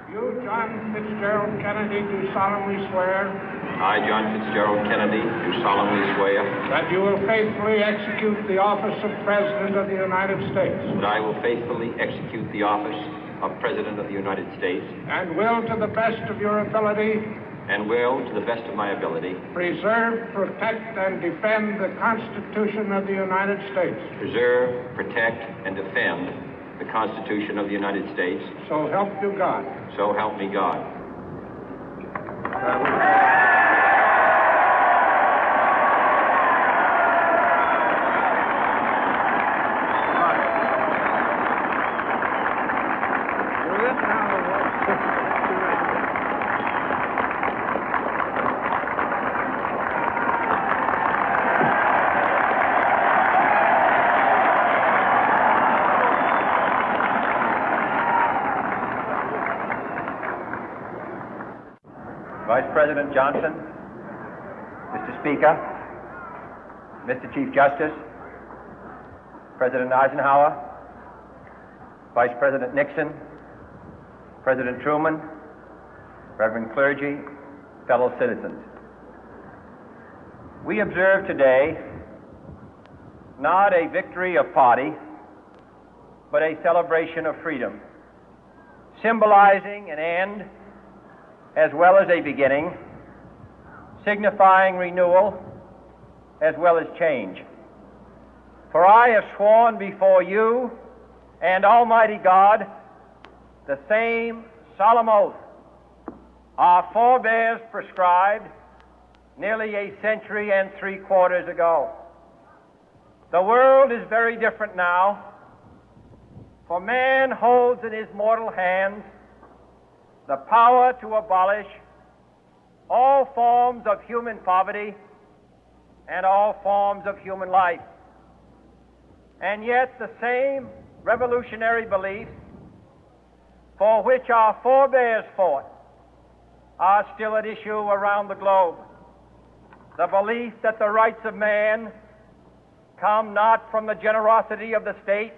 You, John Fitzgerald Kennedy, do solemnly swear I, John Fitzgerald Kennedy, do solemnly swear that you will faithfully execute the office of President of the United States that I will faithfully execute the office of President of the United States and will, to the best of your ability, and will, to the best of my ability, preserve, protect, and defend the Constitution of the United States. preserve, protect, and defend the Constitution of the United States. So help you God. So help me God. Vice President Johnson, Mr. Speaker, Mr. Chief Justice, President Eisenhower, Vice President Nixon, President Truman, Reverend clergy, fellow citizens. We observe today not a victory of party, but a celebration of freedom, symbolizing an end as well as a beginning, signifying renewal as well as change. For I have sworn before you and Almighty God the same solemn oath our forebears prescribed nearly a century and 3/4 ago. The world is very different now, for man holds in his mortal hands the power to abolish all forms of human poverty and all forms of human life. And yet the same revolutionary beliefs for which our forebears fought are still at issue around the globe. The belief that the rights of man come not from the generosity of the state,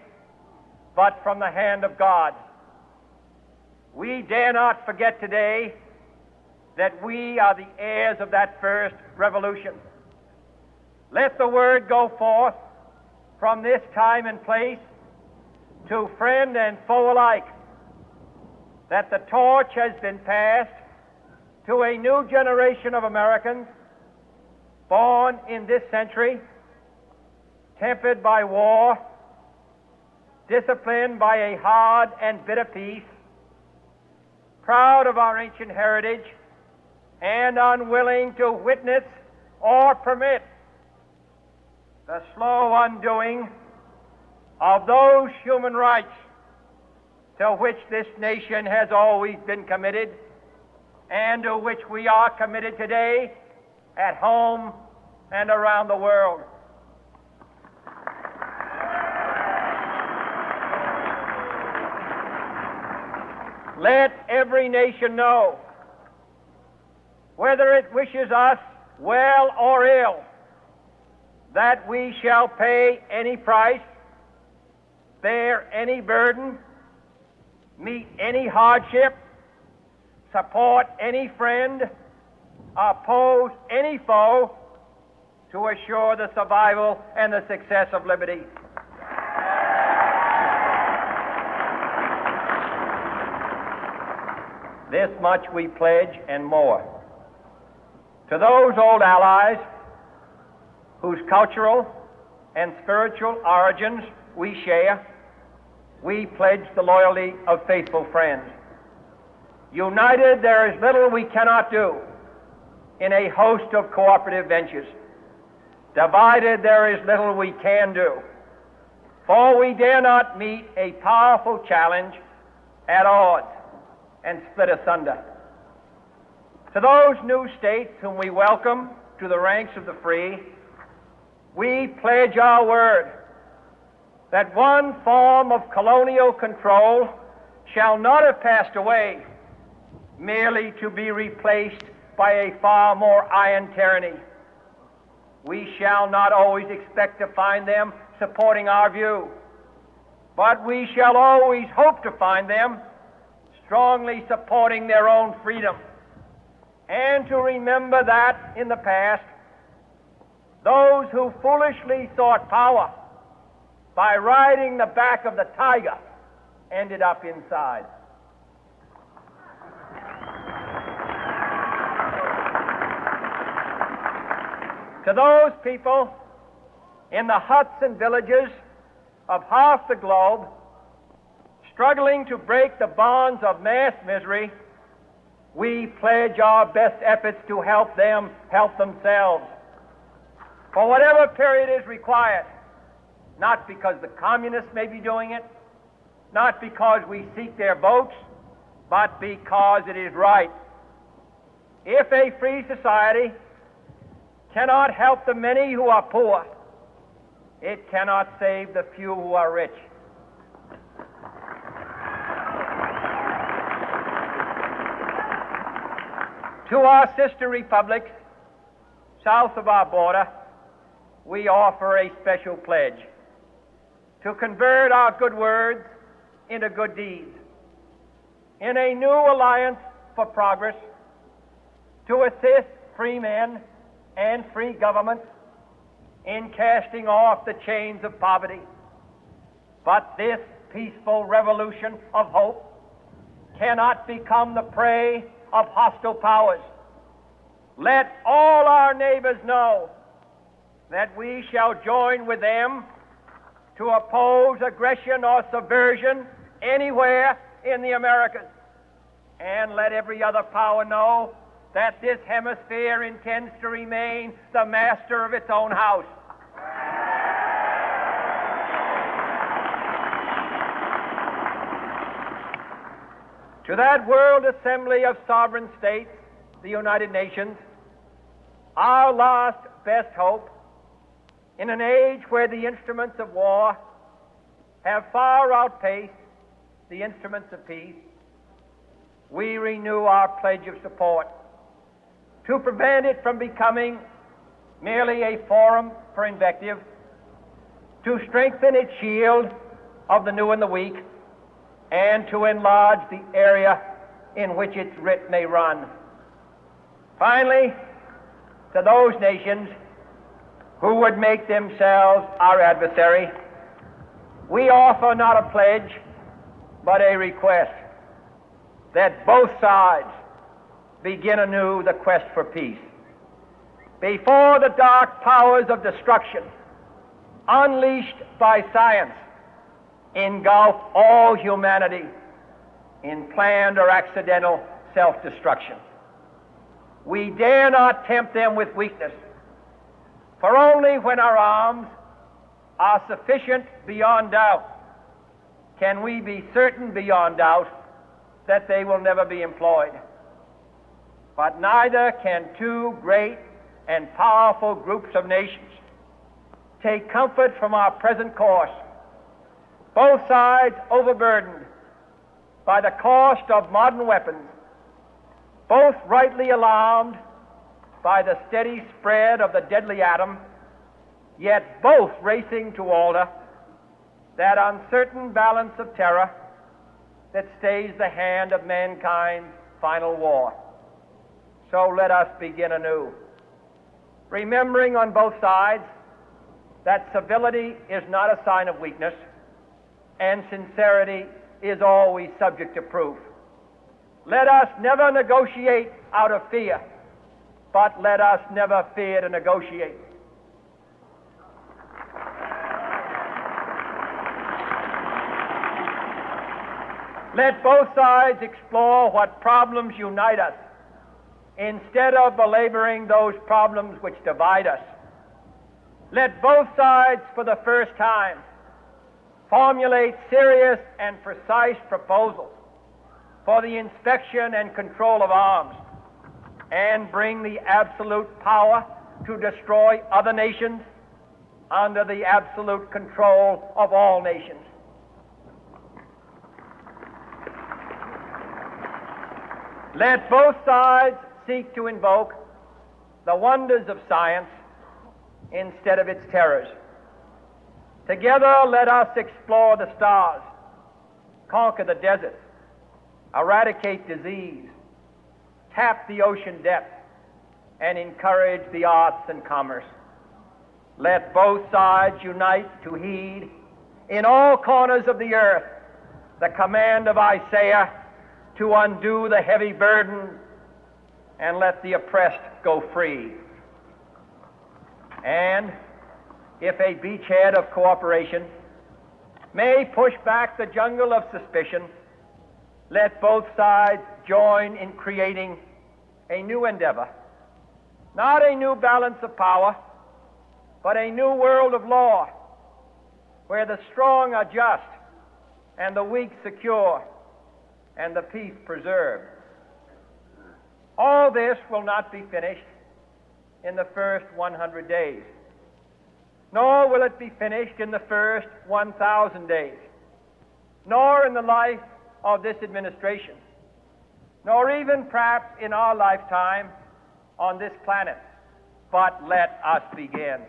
but from the hand of God. We dare not forget today that we are the heirs of that first revolution. Let the word go forth from this time and place to friend and foe alike that the torch has been passed to a new generation of Americans born in this century, tempered by war, disciplined by a hard and bitter peace, proud of our ancient heritage, and unwilling to witness or permit the slow undoing of those human rights to which this nation has always been committed and to which we are committed today at home and around the world. Let every nation know, whether it wishes us well or ill, that we shall pay any price, bear any burden, meet any hardship, support any friend, oppose any foe to assure the survival and the success of liberty. This much we pledge and more. To those old allies whose cultural and spiritual origins we share, we pledge the loyalty of faithful friends. United, there is little we cannot do in a host of cooperative ventures. Divided, there is little we can do, for we dare not meet a powerful challenge at odds and split asunder. To those new states whom we welcome to the ranks of the free, we pledge our word that one form of colonial control shall not have passed away, merely to be replaced by a far more iron tyranny. We shall not always expect to find them supporting our view, but we shall always hope to find them strongly supporting their own freedom, and to remember that in the past, those who foolishly sought power by riding the back of the tiger ended up inside. To those people in the huts and villages of half the globe struggling to break the bonds of mass misery, we pledge our best efforts to help them help themselves for whatever period is required, not because the communists may be doing it, not because we seek their votes, but because it is right. If a free society cannot help the many who are poor, it cannot save the few who are rich. To our sister republics south of our border, we offer a special pledge to convert our good words into good deeds, in a new alliance for progress, to assist free men and free governments in casting off the chains of poverty. But this peaceful revolution of hope cannot become the prey of hostile powers. Let all our neighbors know that we shall join with them to oppose aggression or subversion anywhere in the Americas. And let every other power know that this hemisphere intends to remain the master of its own house. To that World Assembly of Sovereign States, the United Nations, our last best hope, in an age where the instruments of war have far outpaced the instruments of peace, we renew our pledge of support to prevent it from becoming merely a forum for invective, to strengthen its shield of the new and the weak, and to enlarge the area in which its writ may run. Finally, to those nations who would make themselves our adversary, we offer not a pledge, but a request that both sides begin anew the quest for peace. Before the dark powers of destruction, unleashed by science, engulf all humanity in planned or accidental self-destruction, we dare not tempt them with weakness, for only when our arms are sufficient beyond doubt can we be certain beyond doubt that they will never be employed. But neither can two great and powerful groups of nations take comfort from our present course, both sides overburdened by the cost of modern weapons, both rightly alarmed by the steady spread of the deadly atom, yet both racing to alter that uncertain balance of terror that stays the hand of mankind's final war. So let us begin anew, remembering on both sides that civility is not a sign of weakness, and sincerity is always subject to proof. Let us never negotiate out of fear, but let us never fear to negotiate. Let both sides explore what problems unite us, instead of belaboring those problems which divide us. Let both sides, for the first time, formulate serious and precise proposals for the inspection and control of arms, and bring the absolute power to destroy other nations under the absolute control of all nations. Let both sides seek to invoke the wonders of science instead of its terrors. Together, let us explore the stars, conquer the deserts, eradicate disease, tap the ocean depth, and encourage the arts and commerce. Let both sides unite to heed in all corners of the earth the command of Isaiah to undo the heavy burden and let the oppressed go free. And if a beachhead of cooperation may push back the jungle of suspicion, let both sides join in creating a new endeavor, not a new balance of power, but a new world of law, where the strong are just and the weak secure and the peace preserved. All this will not be finished in the first 100 days, nor will it be finished in the first 1,000 days, nor in the life of this administration, nor even perhaps in our lifetime on this planet. But let us begin.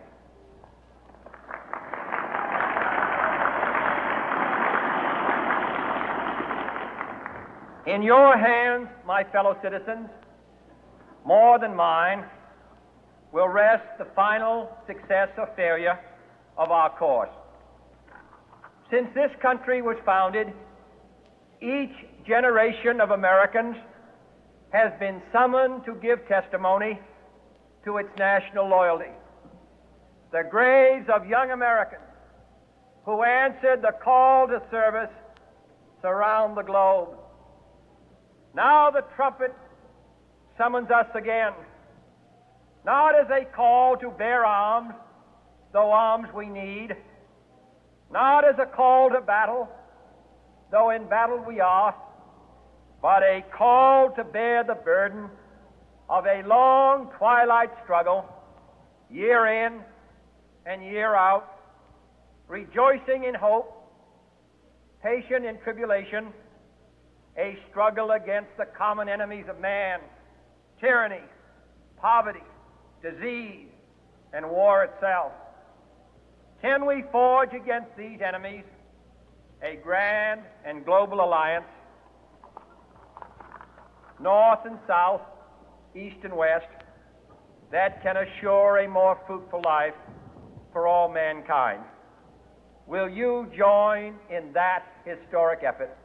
In your hands, my fellow citizens, more than mine, will rest the final success or failure of our course. Since this country was founded, each generation of Americans has been summoned to give testimony to its national loyalty. The graves of young Americans who answered the call to service surround the globe. Now the trumpet summons us again, not as a call to bear arms, though arms we need, not as a call to battle, though in battle we are, but a call to bear the burden of a long twilight struggle, year in and year out, rejoicing in hope, patient in tribulation, a struggle against the common enemies of man, tyranny, poverty, disease, and war itself. Can we forge against these enemies a grand and global alliance, north and south, east and west, that can assure a more fruitful life for all mankind? Will you join in that historic effort?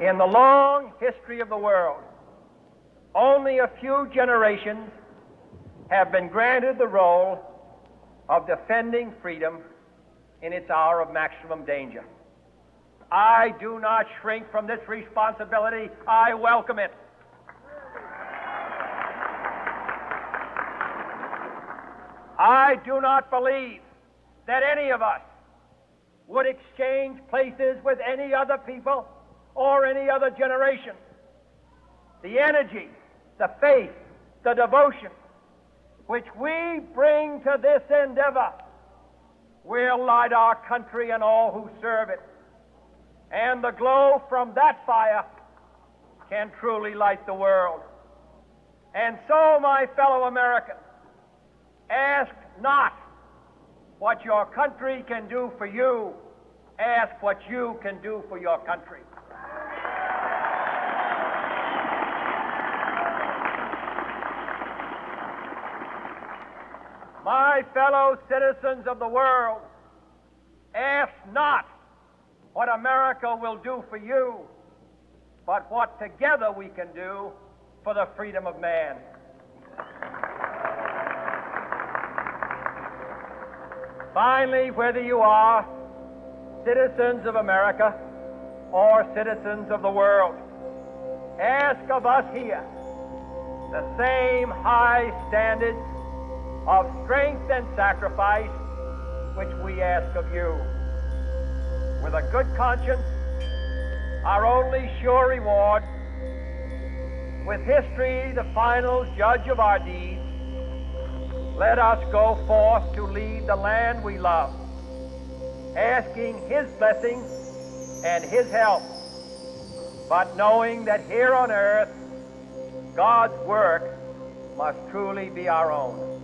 In the long history of the world, only a few generations have been granted the role of defending freedom in its hour of maximum danger. I do not shrink from this responsibility. I welcome it. I do not believe that any of us would exchange places with any other people or any other generation. The energy, the faith, the devotion which we bring to this endeavor will light our country and all who serve it. And the glow from that fire can truly light the world. And so, my fellow Americans, ask not what your country can do for you, ask what you can do for your country. My fellow citizens of the world, ask not what America will do for you, but what together we can do for the freedom of man. Finally, whether you are citizens of America or citizens of the world, ask of us here the same high standards of strength and sacrifice which we ask of you. With a good conscience, our only sure reward, with history the final judge of our deeds, let us go forth to lead the land we love, asking His blessing and His help, but knowing that here on earth God's work must truly be our own.